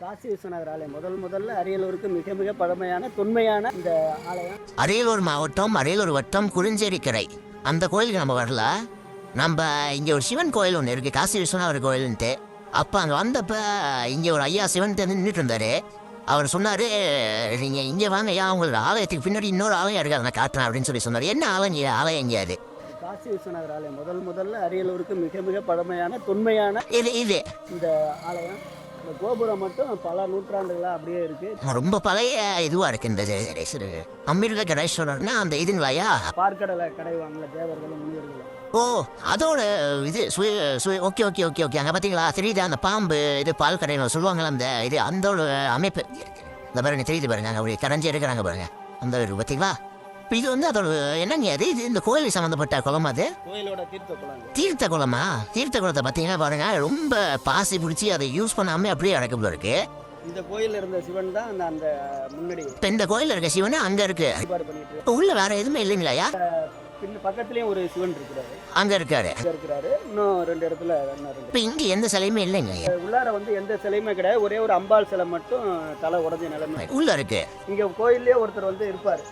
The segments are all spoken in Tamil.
காசி விஸ்வநாதர் ஆலயம் முதல்ல அரியலூருக்கு மிக மிக பழமையான தொன்மையான இந்த ஆலயம். அரியலூர் மாவட்டம், அரியலூர் வட்டம், குறிஞ்சேரிக்கரை. அந்த கோயிலுக்கு நம்ம வரல. நம்ம இங்கே ஒரு சிவன் கோயில் ஒன்று இருக்குது, காசி விஸ்வநாதர் கோயிலுன்ட்டு. அப்போ அங்கே வந்தப்போ இங்கே ஒரு ஐயா சிவன் நின்றுட்டு இருந்தார். அவர் சொன்னார், நீங்கள் இங்கே வாங்க ஐயா, உங்களோட ஆலயத்துக்கு பின்னாடி இன்னொரு ஆலயம் இருக்குது, அதை நான் காட்டுறேன் அப்படின்னு சொல்லி சொன்னார். என்ன ஆலயம் ஆலயம் எங்கே அது? காசி விஸ்வநாதர் ஆலயம் முதல்ல அரியலூருக்கு மிக மிக பழமையான தொன்மையான இது இந்த ஆலயம். இந்த கோபுரம் மட்டும் பல நூற்றாண்டுகளாக அப்படியே இருக்கு. ரொம்ப பழைய இதுவாக இருக்கு. இந்த அமிர்த கணேஸ்வரர்னா அந்த இதுங்களாயா, பார்க்கடலை கடைவாங்கல தேவர்களும் முனிவர்களும். ஓ அதோட இது ஓகே ஓகே ஓகே ஓகே. அங்கே பார்த்தீங்களா தெரியுது அந்த பாம்பு இது பால் கடையில் சொல்லுவாங்களா அந்த இது, அந்த அமைப்பு இந்த பாருங்க தெரியுது பாருங்க, அங்கே அப்படி கரைஞ்சி இருக்கிறாங்க பாருங்க அந்த ஒரு பார்த்தீங்களா. இப்போ இது வந்து அதோட என்னங்க அது, இது இந்த கோயில் சம்மந்தப்பட்ட குளம். அது கோயிலோட தீர்த்த குளம். தீர்த்த குளமா? தீர்த்த குளத்தை பார்த்தீங்கன்னா பாருங்க, ரொம்ப பாசி பிடிச்சி அதை யூஸ் பண்ணாமல் அப்படியே அடக்கப்பட இருக்கு. இந்த கோயில் இருந்த சிவன் தான் அந்த முன்னாடி. இப்போ இந்த கோயில் இருக்க சிவன் அங்கே இருக்கு. இப்போ உள்ள வேற எதுவுமே இல்லைங்களாயா? பக்கத்துலயும் ஒரு சிவன் இருக்கிறாரு, அங்க இருக்காரு. இன்னும் 2 இடத்துல. இப்போ இங்க எந்த சிலையுமே இல்லைங்க. உள்ளார வந்து எந்த சிலையுமே கிடையாது, ஒரே ஒரு அம்பாள் சிலை மட்டும் தலை உடஞ்ச நிலைமை உள்ள இருக்கு. இங்க கோயிலே ஒருத்தர் வந்து இருப்பாரு.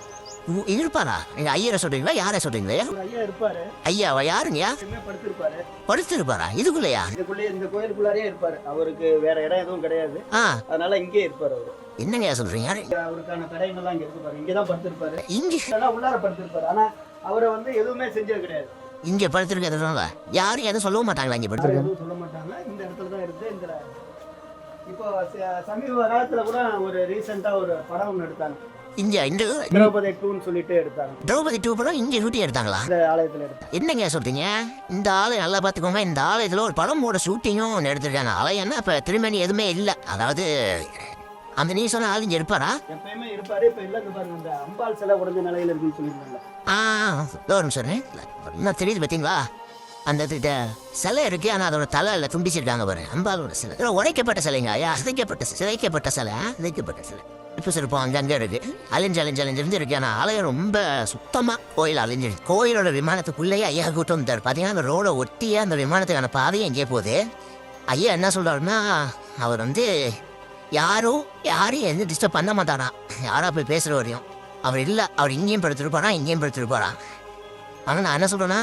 இருப்பாரா? நீங்க ஐயரை சொல்றீங்களா, யாரை சொல்றீங்களா? ஐயா இருப்பாரு. ஐயாவா? யாருங்கயா? படுத்திருப்பாரு. படுத்திருப்பாரா? இதுக்குள்ளயா? இதுக்குள்ளே இந்த கோயிலுக்குள்ளாரே இருப்பாரு. அவருக்கு வேற இடம் எதுவும் கிடையாது, அதனால இங்கே இருப்பாரு அவரு. என்னங்கயா சொல்றீங்க? அவருக்கான கடைகள்லாம் இங்க இருக்கு பாருங்க, இங்கதான் படுத்திருப்பாரு. இங்க உள்ளார படுத்திருப்பாரு. ஆனா அவரை வந்து எதுவுமே செஞ்சது கிடையாது. இங்க படுத்திருக்கிறதுனால யாரும் எதுவும் சொல்லவும் மாட்டாங்களா? இங்க படுத்திருக்க சொல்ல மாட்டாங்க. இந்த இடத்துல தான் இருக்கு. இந்த இப்போ சமீப காலத்துல கூட ஒரு ரீசெண்டா ஒரு படம் ஒன்று எடுத்தாங்க. இங்க இந்த திரௌபதி 2ன்னு சொல்லிட்டு எடுத்தாங்க. திரௌபதி 2 படம் இங்க ஷூட்டிங் எடுத்தாங்களா? இந்த ஆலயத்துல எடுத்தாங்க. என்னங்க சொல்றீங்க? இந்த ஆலயம் நல்லா பாத்துக்கோங்க, இந்த ஆலயத்துல ஒரு படமோட ஷூட்டிங்கும் எடுத்திருக்காங்க. ஆலயம்னா இப்ப திருமணி எதுவுமே இல்லை, அதாவது அந்த நீ சொன்ன ஆள் இங்க இருப்பாரா? எப்பயுமே இருப்பாரு. இப்ப இல்ல பாருங்க, அந்த அம்பாள் சிலை உடஞ்ச நிலையில இருக்குன்னு சொல்லியிருந்தாங்க. ஒரு நிமிஷம் என்ன தெரியுது பார்த்தீங்களா? அந்த சிலை இருக்கு, ஆனால் அதோட தலையில் துண்டிச்சிருக்காங்க பாருங்க. அம்பாலோட சிலை உடைக்கப்பட்ட சிலைங்க ஐயா, சிதைக்கப்பட்ட சிலை. இப்போ சிறப்போம் அங்கங்கே இருக்கு, அழிஞ்சிருந்து இருக்கு. ஆனால் ஆலயம் ரொம்ப சுத்தமாக கோயில் அழிஞ்சிருக்கு. கோயிலோட விமானத்துக்குள்ளேயே ஐயா கூட்டம் வந்தார். பார்த்தீங்கன்னா அந்த ரோடை ஒட்டியே அந்த விமானத்துக்கான பாதையும் எங்கேயே போகுது. ஐயா என்ன சொல்றாருன்னா, அவர் வந்து யாரையும் எதுவும் டிஸ்டர்ப் பண்ண மாட்டாராம், யாரா போய் பேசுகிற வரையும். அவர் இல்லை, அவர் இங்கேயும் படுத்துருப்பாரா. ஆனால் நான் என்ன சொல்கிறேன்னா,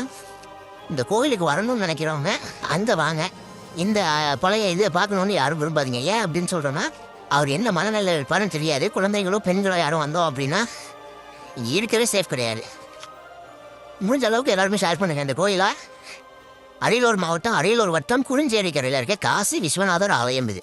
இந்த கோயிலுக்கு வரணும்னு நினைக்கிறவங்க அங்கே வாங்க. இந்த பழைய இதை பார்க்கணுன்னு யாரும் விரும்பாதீங்க. ஏன் அப்படின்னு சொல்கிறேன்னா, அவர் என்ன மனநிலை இருப்பாருன்னு தெரியாது. குழந்தைகளோ பெண்களோ யாரும் வந்தோம் அப்படின்னா இங்கே இருக்கவே சேஃப் கிடையாது. முடிஞ்ச அளவுக்கு எல்லாருமே ஷேர் பண்ணுங்க. இந்த கோயிலை அரியலூர் மாவட்டம், அரியலூர் வட்டம், குறிஞ்சேரிக்கரையில் இருக்க காசி விஸ்வநாதர் ஆலயம் இது.